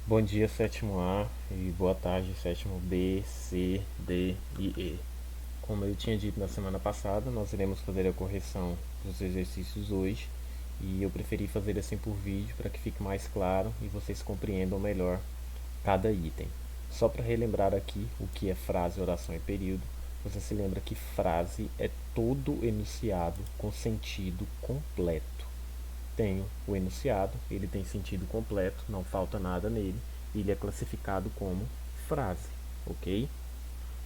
Bom dia, sétimo A, e boa tarde, sétimo B, C, D e E. Como eu tinha dito na semana passada, nós iremos fazer a correção dos exercícios hoje e eu preferi fazer assim por vídeo para que fique mais claro e vocês compreendam melhor cada item. Só para relembrar aqui o que é frase, oração e período, você se lembra que frase é todo enunciado com sentido completo. Tenho o enunciado, ele tem sentido completo, não falta nada nele, e ele é classificado como frase, ok?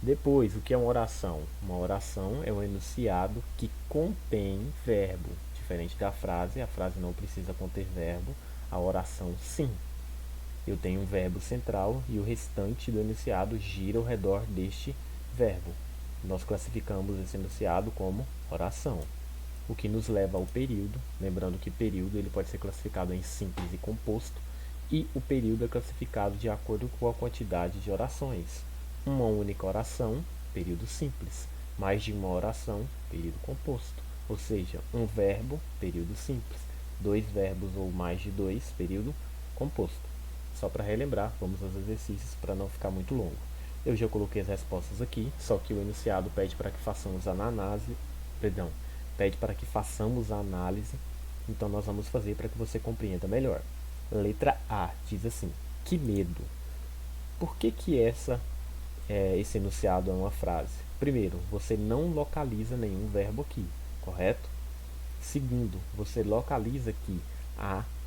Depois, o que é uma oração? Uma oração é um enunciado que contém verbo. Diferente da frase, a frase não precisa conter verbo, a oração sim. Eu tenho um verbo central e o restante do enunciado gira ao redor deste verbo. Nós classificamos esse enunciado como oração. O que nos leva ao período, lembrando que período ele pode ser classificado em simples e composto, e o período é classificado de acordo com a quantidade de orações. Uma única oração, período simples. Mais de uma oração, período composto. Ou seja, um verbo, período simples. Dois verbos ou mais de dois, período composto. Só para relembrar, vamos aos exercícios para não ficar muito longo. Eu já coloquei as respostas aqui, só que o enunciado pede para que façamos a análise, pede para que façamos a análise, então nós vamos fazer para que você compreenda melhor. Letra A diz assim: que medo. Por que esse enunciado é uma frase? Primeiro, você não localiza nenhum verbo aqui, correto? Segundo, você localiza que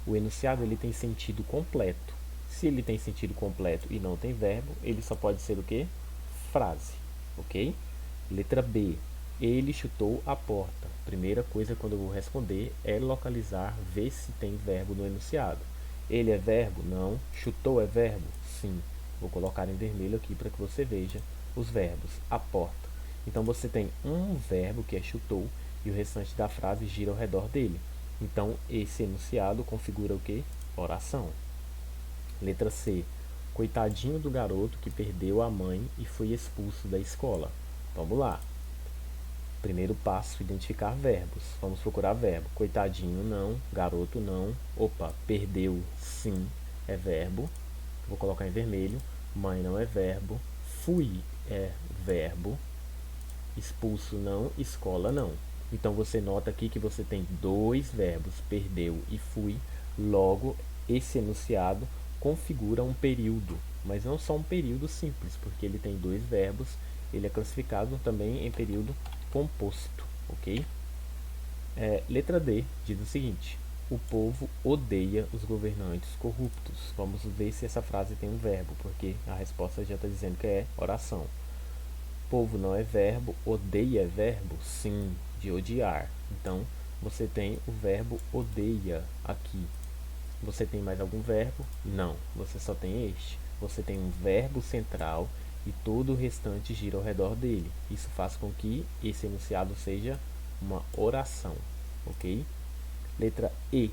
o enunciado ele tem sentido completo. Se ele tem sentido completo e não tem verbo, ele só pode ser o quê? Frase, ok? Letra B. Ele chutou a porta. Primeira coisa quando eu vou responder é localizar, ver se tem verbo no enunciado. Ele é verbo? Não. Chutou é verbo? Sim. Vou colocar em vermelho aqui para que você veja os verbos. A porta. Então você tem um verbo que é chutou e o restante da frase gira ao redor dele. Então esse enunciado configura o que? Oração. Letra C. Coitadinho do garoto que perdeu a mãe e foi expulso da escola. Vamos lá. Primeiro passo, identificar verbos. Vamos procurar verbo. Coitadinho, não. Garoto, não. Opa, perdeu, sim, é verbo. Vou colocar em vermelho. Mãe não é verbo. Fui é verbo. Expulso, não. Escola, não. Então você nota aqui que você tem dois verbos, perdeu e fui. Logo, esse enunciado configura um período, mas não só um período simples, porque ele tem dois verbos. Ele é classificado também em período composto, ok? Letra D diz o seguinte: o povo odeia os governantes corruptos. Vamos ver se essa frase tem um verbo, porque a resposta já está dizendo que é oração. Povo não é verbo, odeia é verbo? Sim, de odiar. Então, você tem o verbo odeia aqui. Você tem mais algum verbo? Não, você só tem este. Você tem um verbo central e todo o restante gira ao redor dele. Isso faz com que esse enunciado seja uma oração, ok? Letra E.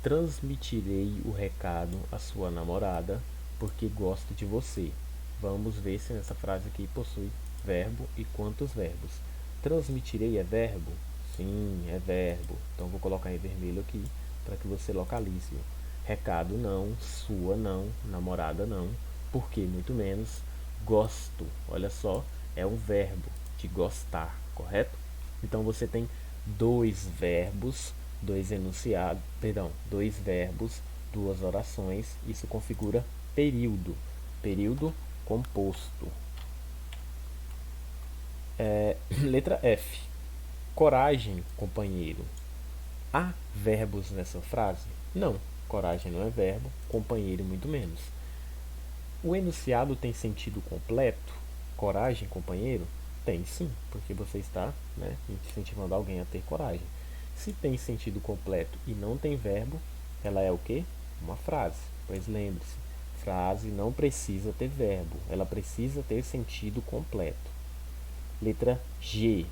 Transmitirei o recado à sua namorada porque gosto de você. Vamos ver se nessa frase aqui possui verbo e quantos verbos. Transmitirei é verbo? Sim, é verbo. Então vou colocar em vermelho aqui para que você localize. Recado não, sua não, namorada não, porque muito menos. Gosto, olha só, é um verbo de gostar, correto? Então você tem dois verbos, dois enunciados, perdão, dois verbos, duas orações. Isso configura período, período composto. Letra F. Coragem, companheiro. Há verbos nessa frase? Não. Coragem não é verbo, companheiro muito menos. O enunciado tem sentido completo? Coragem, companheiro? Tem sim, porque você está, incentivando alguém a ter coragem. Se tem sentido completo e não tem verbo, ela é o quê? Uma frase. Pois lembre-se, frase não precisa ter verbo, ela precisa ter sentido completo. Letra G.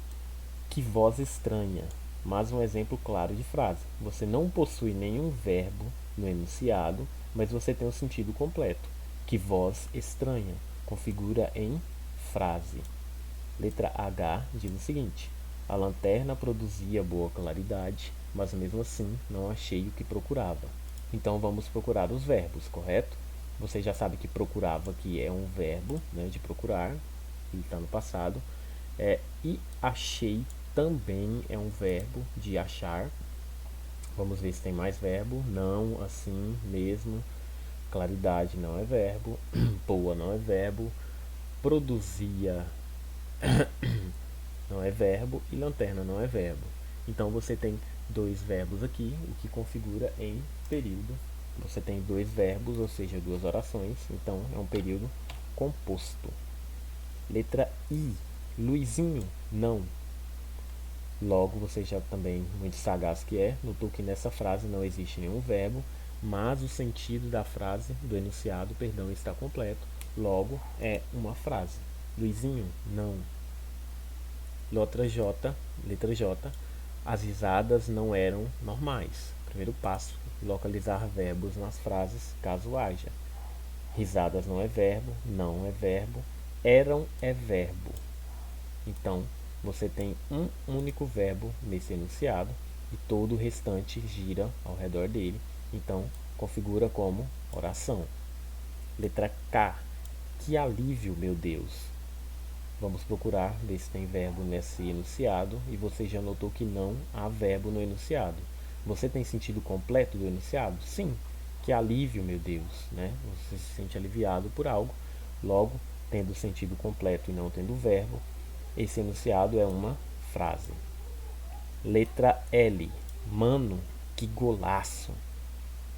Que voz estranha. Mais um exemplo claro de frase. Você não possui nenhum verbo no enunciado, mas você tem o sentido completo. Que voz estranha. Configura em frase. Letra H diz o seguinte: a lanterna produzia boa claridade, mas mesmo assim não achei o que procurava. Então vamos procurar os verbos, correto? Você já sabe que procurava, que é um verbo, né, de procurar, ele está no passado. E achei também é um verbo de achar. Vamos ver se tem mais verbo. Não, assim, mesmo. Claridade não é verbo. Boa não é verbo. Produzia não é verbo. E lanterna não é verbo. Então você tem dois verbos aqui, o que configura em período. Você tem dois verbos, ou seja, duas orações. Então é um período composto. Letra I. Luizinho, não. Logo, você já também, muito sagaz que é, notou que nessa frase não existe nenhum verbo, mas o sentido da frase, do enunciado, perdão, está completo. Logo, é uma frase. Luizinho, não. Letra J, as risadas não eram normais. Primeiro passo, localizar verbos nas frases, caso haja. Risadas não é verbo, não é verbo, eram é verbo. Então, você tem um único verbo nesse enunciado e todo o restante gira ao redor dele. Então, configura como oração. Letra K. Que alívio, meu Deus. Vamos procurar ver se tem verbo nesse enunciado e você já notou que não há verbo no enunciado. Você tem sentido completo do enunciado? Sim. Que alívio, meu Deus, né? Você se sente aliviado por algo. Logo, tendo sentido completo e não tendo verbo, esse enunciado é uma frase. Letra L. Mano, que golaço.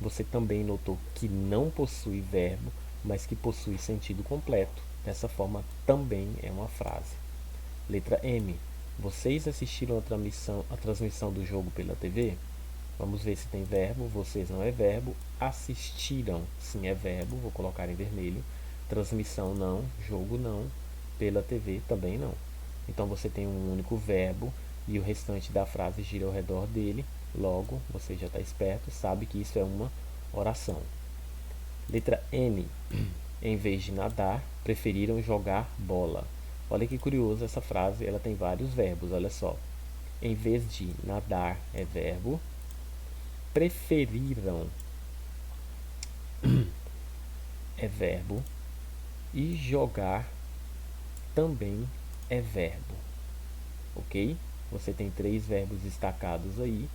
Você também notou que não possui verbo, mas que possui sentido completo. Dessa forma, também é uma frase. Letra M. Vocês assistiram a transmissão do jogo pela TV? Vamos ver se tem verbo. Vocês não é verbo. Assistiram, sim, é verbo. Vou colocar em vermelho. Transmissão não. Jogo não. Pela TV também não. Então você tem um único verbo e o restante da frase gira ao redor dele. Logo, você já está esperto, sabe que isso é uma oração. Letra N. Em vez de nadar, preferiram jogar bola. Olha que curioso essa frase, ela tem vários verbos, olha só. Em vez de nadar é verbo, preferiram é verbo e jogar também é verbo, ok? Você tem três verbos destacados aí,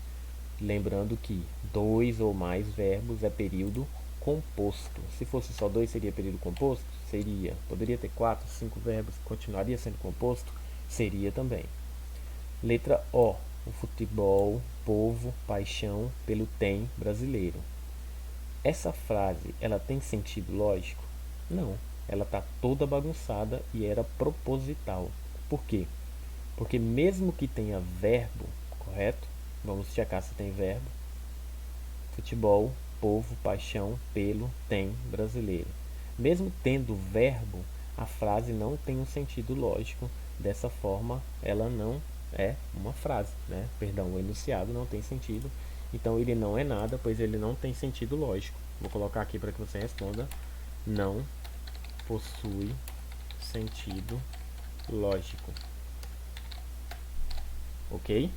lembrando que dois ou mais verbos é período composto. Se fosse só dois, seria período composto? Seria. Poderia ter quatro, cinco verbos, continuaria sendo composto? Seria também. Letra O. O futebol, povo, paixão pelo tem brasileiro. Essa frase, ela tem sentido lógico? Não. Ela está toda bagunçada e era proposital. Por quê? Porque mesmo que tenha verbo, correto? Vamos checar se tem verbo. Futebol, povo, paixão, pelo, tem, brasileiro. Mesmo tendo verbo, a frase não tem um sentido lógico. Dessa forma, ela não é uma frase, né? Perdão, o enunciado não tem sentido. Então, ele não é nada, pois ele não tem sentido lógico. Vou colocar aqui para que você responda. Não possui sentido lógico. Ok?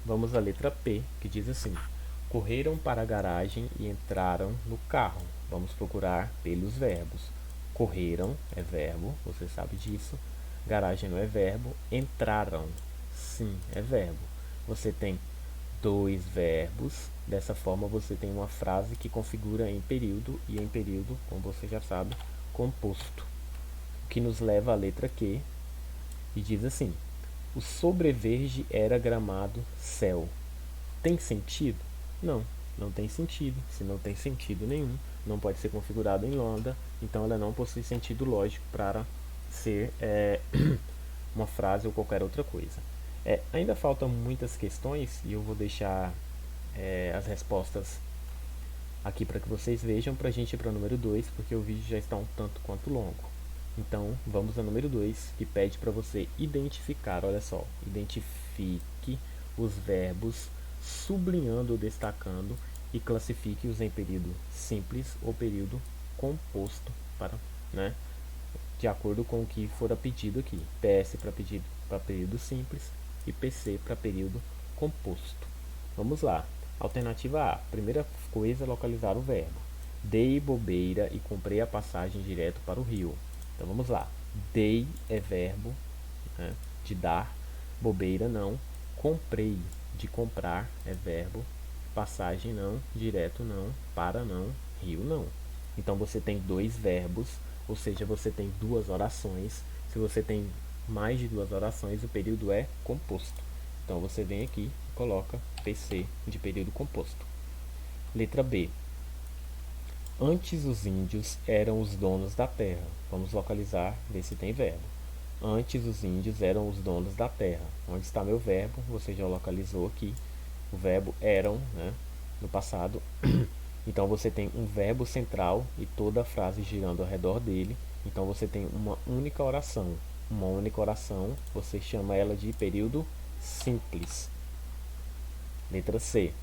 Vamos à letra P, que diz assim: correram para a garagem e entraram no carro. Vamos procurar pelos verbos. Correram é verbo, você sabe disso. Garagem não é verbo. Entraram, sim, é verbo. Você tem dois verbos. Dessa forma, você tem uma frase que configura em período e em período, como você já sabe, composto. O que nos leva à letra Q e diz assim: o sobreverde era gramado céu. Tem sentido? Não, não tem sentido. Se não tem sentido nenhum, não pode ser configurado em lambda, então ela não possui sentido lógico para ser uma frase ou qualquer outra coisa. Ainda faltam muitas questões e eu vou deixar as respostas aqui para que vocês vejam, para a gente ir para o número 2, porque o vídeo já está um tanto quanto longo. Então, vamos ao número 2, que pede para você identificar, olha só, identifique os verbos sublinhando ou destacando e classifique-os em período simples ou período composto, né, de acordo com o que for pedido aqui. PS para período simples e PC para período composto. Vamos lá. Alternativa A. Primeira coisa é localizar o verbo. Dei bobeira e comprei a passagem direto para o Rio. Então vamos lá. Dei é verbo, né, de dar. Bobeira não. Comprei, de comprar, é verbo. Passagem não. Direto não. Para não. Rio não. Então você tem dois verbos, ou seja, você tem duas orações. Se você tem mais de duas orações, o período é composto. Então você vem aqui e coloca PC de período composto. Letra B. Antes os índios eram os donos da terra. Vamos localizar, ver se tem verbo. Antes os índios eram os donos da terra. Onde está meu verbo? Você já localizou aqui. O verbo eram, né, no passado. Então você tem um verbo central e toda a frase girando ao redor dele. Então você tem uma única oração. Uma única oração, você chama ela de período simples. Letra C.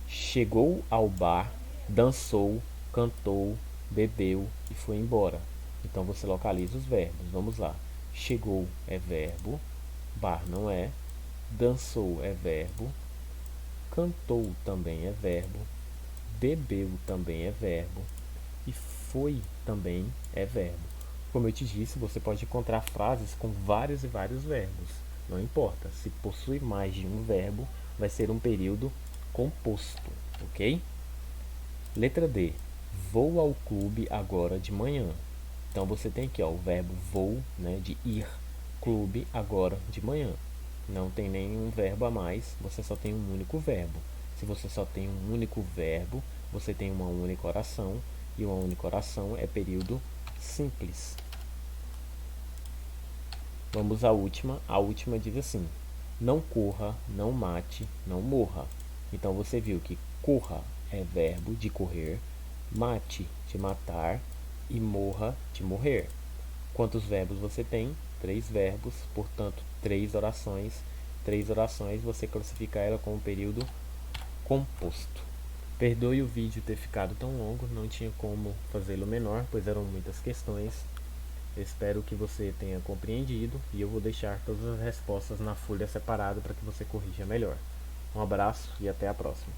Chegou ao bar, dançou, cantou, bebeu e foi embora. Então você localiza os verbos. Vamos lá. Chegou é verbo, bar não é, dançou é verbo, cantou também é verbo, bebeu também é verbo e foi também é verbo. Como eu te disse, você pode encontrar frases com vários e vários verbos. Não importa, se possui mais de um verbo, vai ser um período composto, ok? Letra D. Vou ao clube agora de manhã. Então você tem aqui ó, o verbo vou, né, de ir, clube agora de manhã. Não tem nenhum verbo a mais, você só tem um único verbo. Se você só tem um único verbo, você tem uma única oração, e uma única oração é período simples. Vamos à última. A última diz assim: não corra, não mate, não morra. Então você viu que corra é verbo de correr, mate de matar e morra de morrer. Quantos verbos você tem? 3 verbos, portanto 3 orações. 3 orações você classifica ela como período composto. Perdoe o vídeo ter ficado tão longo, não tinha como fazê-lo menor, pois eram muitas questões. Espero que você tenha compreendido e eu vou deixar todas as respostas na folha separada para que você corrija melhor. Um abraço e até a próxima.